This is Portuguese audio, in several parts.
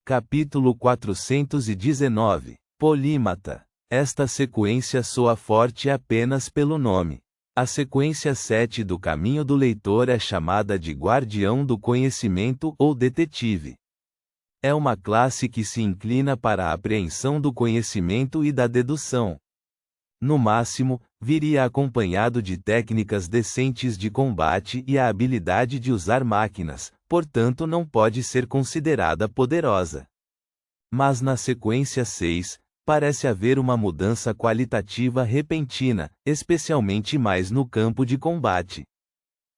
Capítulo 419. Polímata. Esta sequência soa forte apenas pelo nome. A sequência 7 do caminho do leitor é chamada de guardião do conhecimento ou detetive. É uma classe que se inclina para a apreensão do conhecimento e da dedução. No máximo, viria acompanhado de técnicas decentes de combate e a habilidade de usar máquinas, portanto não pode ser considerada poderosa. Mas na sequência 6, parece haver uma mudança qualitativa repentina, especialmente mais no campo de combate.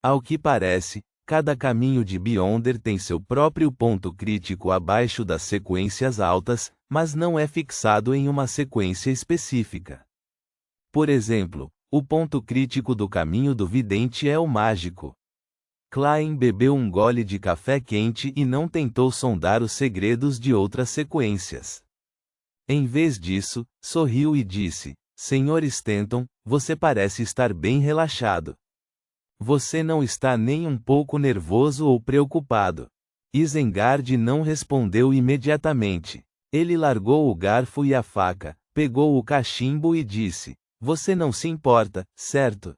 Ao que parece, cada caminho de Beyonder tem seu próprio ponto crítico abaixo das sequências altas, mas não é fixado em uma sequência específica. Por exemplo, o ponto crítico do caminho do vidente é o mágico. Klein bebeu um gole de café quente e não tentou sondar os segredos de outras sequências. Em vez disso, sorriu e disse: Sr. Stanton, você parece estar bem relaxado. Você não está nem um pouco nervoso ou preocupado. Isengard não respondeu imediatamente. Ele largou o garfo e a faca, pegou o cachimbo e disse: Você não se importa, certo?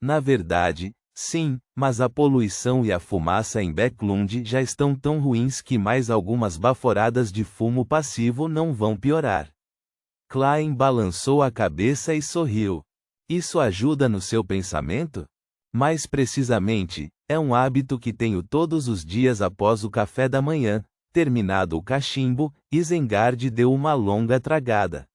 Na verdade, sim, mas a poluição e a fumaça em Backlund já estão tão ruins que mais algumas baforadas de fumo passivo não vão piorar. Klein balançou a cabeça e sorriu. Isso ajuda no seu pensamento? Mais precisamente, é um hábito que tenho todos os dias após o café da manhã. Terminado o cachimbo, Isengard deu uma longa tragada.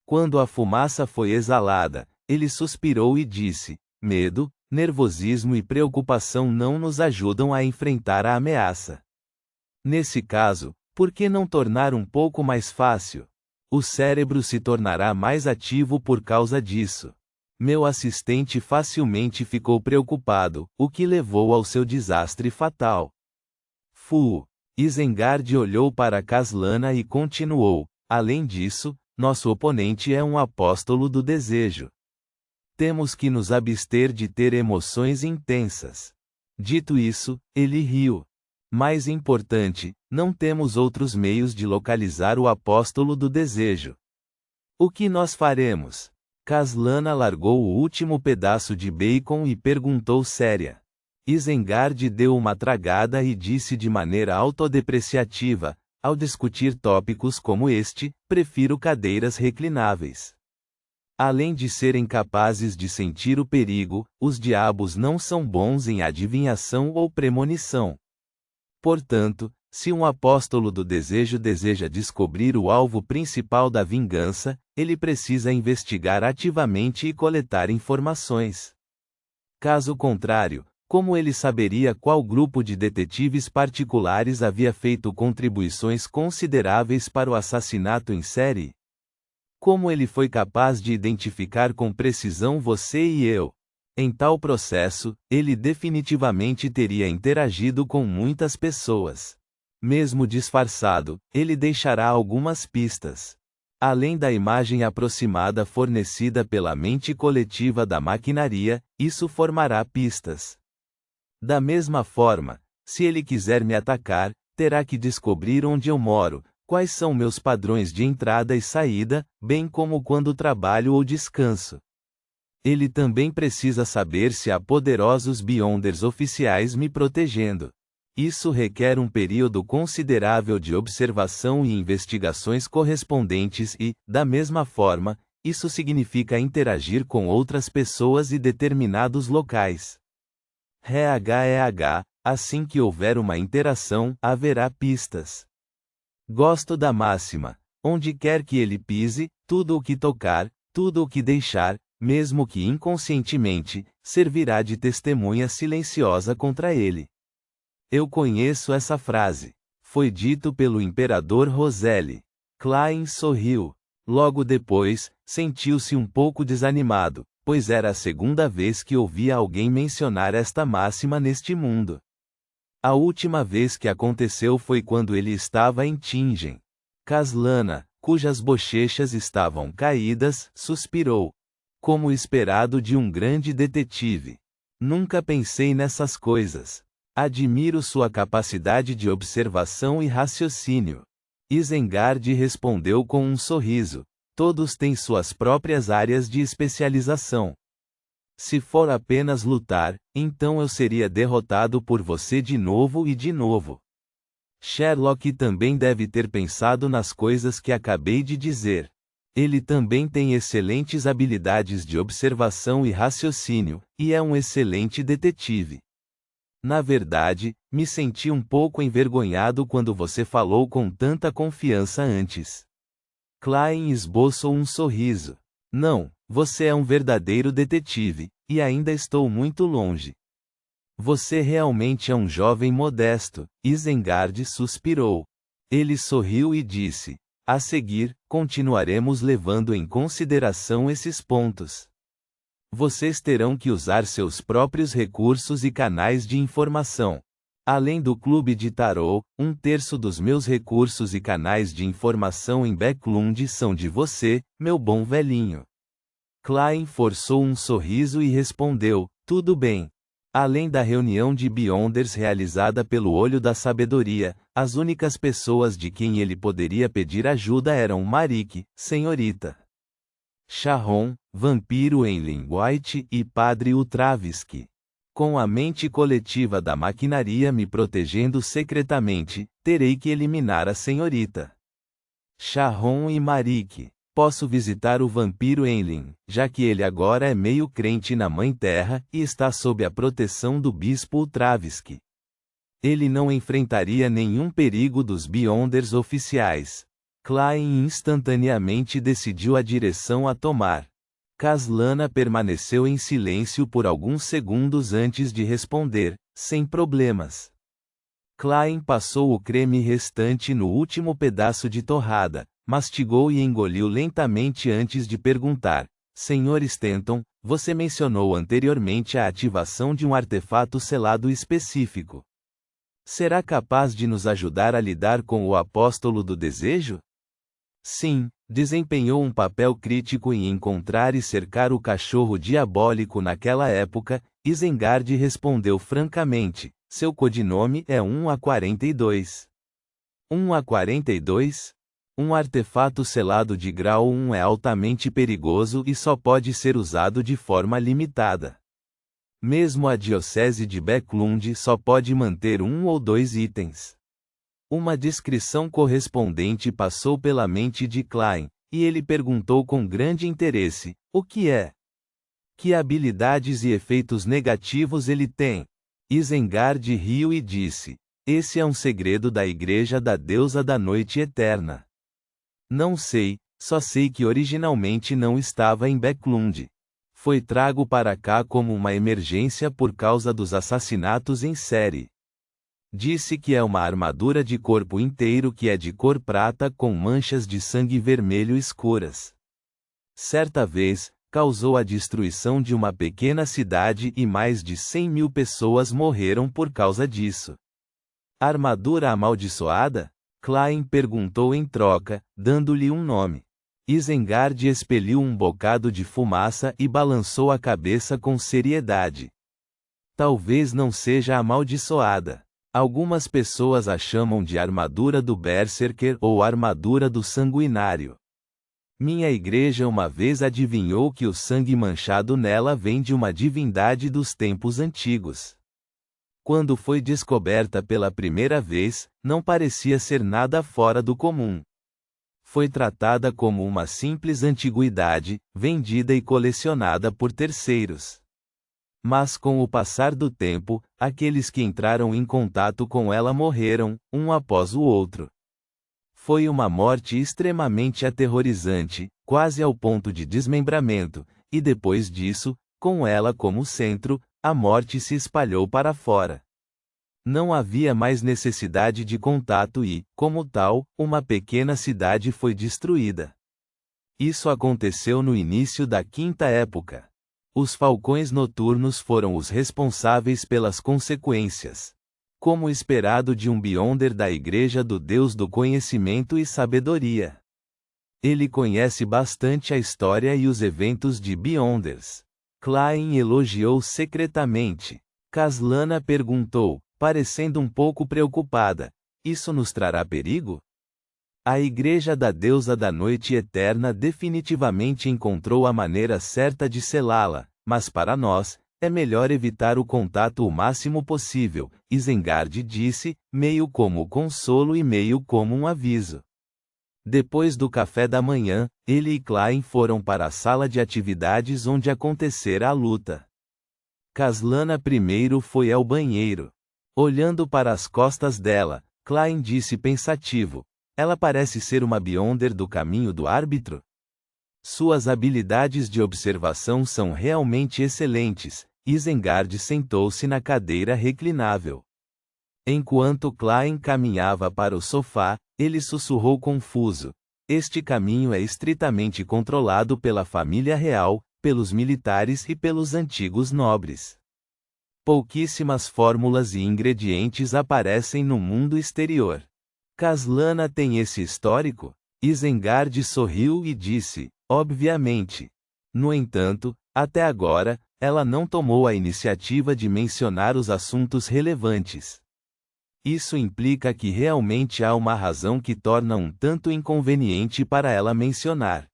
Quando a fumaça foi exalada, ele suspirou e disse: Medo, nervosismo e preocupação não nos ajudam a enfrentar a ameaça. Nesse caso, por que não tornar um pouco mais fácil? O cérebro se tornará mais ativo por causa disso. Meu assistente facilmente ficou preocupado, o que levou ao seu desastre fatal. Isengard olhou para Caslana e continuou: Além disso, nosso oponente é um apóstolo do desejo. Temos que nos abster de ter emoções intensas. Dito isso, ele riu. Mais importante, não temos outros meios de localizar o apóstolo do desejo. O que nós faremos? Caslana largou o último pedaço de bacon e perguntou séria. Isengard deu uma tragada e disse de maneira autodepreciativa: Ao discutir tópicos como este, prefiro cadeiras reclináveis. Além de serem capazes de sentir o perigo, os diabos não são bons em adivinhação ou premonição. Portanto, se um apóstolo do desejo deseja descobrir o alvo principal da vingança, ele precisa investigar ativamente e coletar informações. Caso contrário, como ele saberia qual grupo de detetives particulares havia feito contribuições consideráveis para o assassinato em série? Como ele foi capaz de identificar com precisão você e eu? Em tal processo, ele definitivamente teria interagido com muitas pessoas. Mesmo disfarçado, ele deixará algumas pistas. Além da imagem aproximada fornecida pela mente coletiva da maquinaria, isso formará pistas. Da mesma forma, se ele quiser me atacar, terá que descobrir onde eu moro, quais são meus padrões de entrada e saída, bem como quando trabalho ou descanso. Ele também precisa saber se há poderosos Beyonders oficiais me protegendo. Isso requer um período considerável de observação e investigações correspondentes e, da mesma forma, isso significa interagir com outras pessoas e determinados locais. Assim que houver uma interação, haverá pistas. Gosto da máxima: onde quer que ele pise, tudo o que tocar, tudo o que deixar, mesmo que inconscientemente, servirá de testemunha silenciosa contra ele. Eu conheço essa frase. Foi dito pelo imperador Roselle. Klein sorriu. Logo depois, sentiu-se um pouco desanimado, pois era a segunda vez que ouvia alguém mencionar esta máxima neste mundo. A última vez que aconteceu foi quando ele estava em Tingen. Caslana, cujas bochechas estavam caídas, suspirou. Como esperado de um grande detetive. Nunca pensei nessas coisas. Admiro sua capacidade de observação e raciocínio. Isengard respondeu com um sorriso. Todos têm suas próprias áreas de especialização. Se for apenas lutar, então eu seria derrotado por você de novo e de novo. Sherlock também deve ter pensado nas coisas que acabei de dizer. Ele também tem excelentes habilidades de observação e raciocínio, e é um excelente detetive. Na verdade, me senti um pouco envergonhado quando você falou com tanta confiança antes. Klein esboçou um sorriso. Não, você é um verdadeiro detetive, e ainda estou muito longe. Você realmente é um jovem modesto, Isengard suspirou. Ele sorriu e disse: a seguir, continuaremos levando em consideração esses pontos. Vocês terão que usar seus próprios recursos e canais de informação. Além do clube de tarô, 1/3 dos meus recursos e canais de informação em Backlund são de você, meu bom velhinho. Klein forçou um sorriso e respondeu: tudo bem. Além da reunião de Beyonders realizada pelo Olho da Sabedoria, as únicas pessoas de quem ele poderia pedir ajuda eram Marik, senhorita Sharon, vampiro Enlin White e Padre Ultravisky. Com a mente coletiva da maquinaria me protegendo secretamente, terei que eliminar a senhorita Sharon e Marik. Posso visitar o vampiro Enlin, já que ele agora é meio crente na Mãe Terra e está sob a proteção do Bispo Ultravisky. Ele não enfrentaria nenhum perigo dos Beyonders oficiais. Klein instantaneamente decidiu a direção a tomar. Caslana permaneceu em silêncio por alguns segundos antes de responder, sem problemas. Klein passou o creme restante no último pedaço de torrada, mastigou e engoliu lentamente antes de perguntar: Sr. Stanton, você mencionou anteriormente a ativação de um artefato selado específico. Será capaz de nos ajudar a lidar com o apóstolo do desejo? Sim, desempenhou um papel crítico em encontrar e cercar o cachorro diabólico naquela época. Isengard respondeu francamente: seu codinome é 1A42. 1A42? Um artefato selado de grau 1 é altamente perigoso e só pode ser usado de forma limitada. Mesmo a Diocese de Backlund só pode manter 1 ou 2 itens. Uma descrição correspondente passou pela mente de Klein, e ele perguntou com grande interesse: o que é? Que habilidades e efeitos negativos ele tem? Isengard riu e disse: esse é um segredo da Igreja da Deusa da Noite Eterna. Não sei, só sei que originalmente não estava em Backlund. Foi trago para cá como uma emergência por causa dos assassinatos em série. Disse que é uma armadura de corpo inteiro que é de cor prata com manchas de sangue vermelho escuras. Certa vez, causou a destruição de uma pequena cidade e mais de 100.000 pessoas morreram por causa disso. Armadura amaldiçoada? Klein perguntou em troca, dando-lhe um nome. Isengard expeliu um bocado de fumaça e balançou a cabeça com seriedade. Talvez não seja amaldiçoada. Algumas pessoas a chamam de armadura do Berserker ou armadura do sanguinário. Minha igreja uma vez adivinhou que o sangue manchado nela vem de uma divindade dos tempos antigos. Quando foi descoberta pela primeira vez, não parecia ser nada fora do comum. Foi tratada como uma simples antiguidade, vendida e colecionada por terceiros. Mas com o passar do tempo, aqueles que entraram em contato com ela morreram, um após o outro. Foi uma morte extremamente aterrorizante, quase ao ponto de desmembramento, e depois disso, com ela como centro, a morte se espalhou para fora. Não havia mais necessidade de contato e, como tal, uma pequena cidade foi destruída. Isso aconteceu no início da Quinta Época. Os falcões noturnos foram os responsáveis pelas consequências. Como esperado de um Beyonder da Igreja do Deus do Conhecimento e Sabedoria. Ele conhece bastante a história e os eventos de Beyonders. Klein elogiou secretamente. Caslana perguntou: parecendo um pouco preocupada. Isso nos trará perigo? A Igreja da Deusa da Noite Eterna definitivamente encontrou a maneira certa de selá-la, mas para nós, é melhor evitar o contato o máximo possível, Isengard disse, meio como consolo e meio como um aviso. Depois do café da manhã, ele e Klein foram para a sala de atividades onde acontecera a luta. Kaslana primeiro foi ao banheiro. Olhando para as costas dela, Klein disse pensativo: ela parece ser uma Beyonder do caminho do árbitro? Suas habilidades de observação são realmente excelentes. Isengard sentou-se na cadeira reclinável. Enquanto Klein caminhava para o sofá, ele sussurrou confuso: este caminho é estritamente controlado pela família real, pelos militares e pelos antigos nobres. Pouquíssimas fórmulas e ingredientes aparecem no mundo exterior. Kaslana tem esse histórico? Isengard sorriu e disse: obviamente. No entanto, até agora, ela não tomou a iniciativa de mencionar os assuntos relevantes. Isso implica que realmente há uma razão que torna um tanto inconveniente para ela mencionar.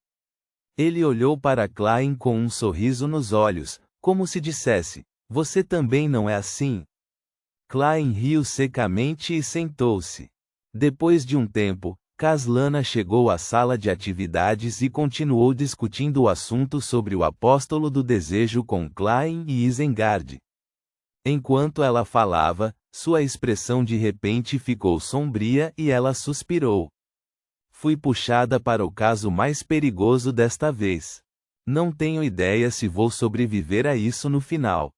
Ele olhou para Klein com um sorriso nos olhos, como se dissesse: você também não é assim? Klein riu secamente e sentou-se. Depois de um tempo, Kaslana chegou à sala de atividades e continuou discutindo o assunto sobre o apóstolo do desejo com Klein e Isengard. Enquanto ela falava, sua expressão de repente ficou sombria e ela suspirou. Fui puxada para o caso mais perigoso desta vez. Não tenho ideia se vou sobreviver a isso no final.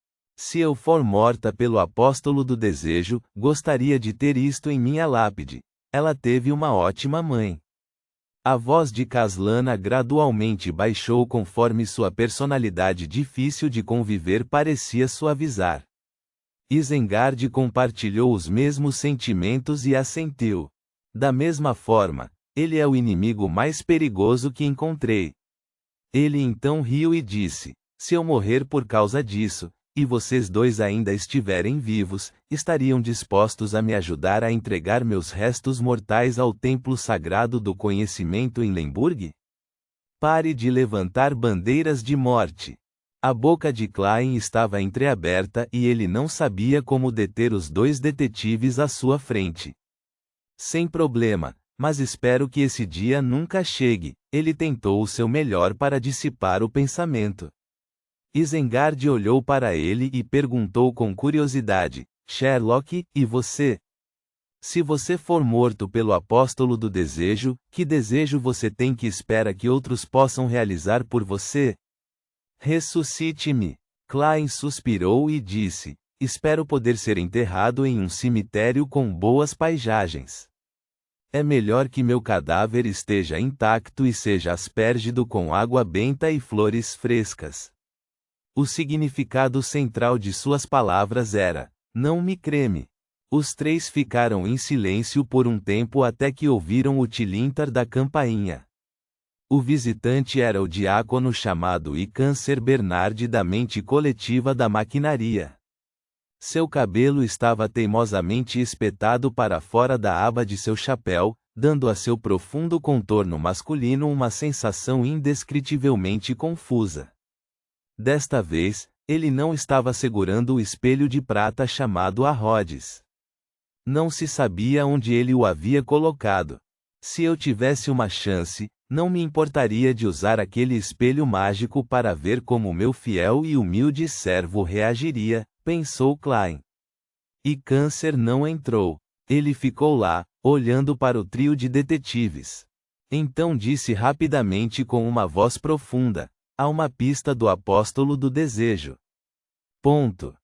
Se eu for morta pelo apóstolo do desejo, gostaria de ter isto em minha lápide. Ela teve uma ótima mãe. A voz de Kaslana gradualmente baixou conforme sua personalidade difícil de conviver parecia suavizar. Isengard compartilhou os mesmos sentimentos e assentiu. Da mesma forma, ele é o inimigo mais perigoso que encontrei. Ele então riu e disse: se eu morrer por causa disso, e vocês dois ainda estiverem vivos, estariam dispostos a me ajudar a entregar meus restos mortais ao templo sagrado do conhecimento em Lemburg? Pare de levantar bandeiras de morte. A boca de Klein estava entreaberta e ele não sabia como deter os dois detetives à sua frente. Sem problema, mas espero que esse dia nunca chegue. Ele tentou o seu melhor para dissipar o pensamento. Isengard olhou para ele e perguntou com curiosidade: Sherlock, e você? Se você for morto pelo apóstolo do desejo, que desejo você tem que espera que outros possam realizar por você? Ressuscite-me. Klein suspirou e disse: espero poder ser enterrado em um cemitério com boas paisagens. É melhor que meu cadáver esteja intacto e seja aspergido com água benta e flores frescas. O significado central de suas palavras era: não me creme. Os três ficaram em silêncio por um tempo até que ouviram o tilintar da campainha. O visitante era o diácono chamado Icâncer Bernard da mente coletiva da maquinaria. Seu cabelo estava teimosamente espetado para fora da aba de seu chapéu, dando a seu profundo contorno masculino uma sensação indescritivelmente confusa. Desta vez, ele não estava segurando o espelho de prata chamado a Rhodes. Não se sabia onde ele o havia colocado. Se eu tivesse uma chance, não me importaria de usar aquele espelho mágico para ver como meu fiel e humilde servo reagiria, pensou Klein. E Câncer não entrou. Ele ficou lá, olhando para o trio de detetives. Então disse rapidamente com uma voz profunda: há uma pista do apóstolo do desejo. Ponto.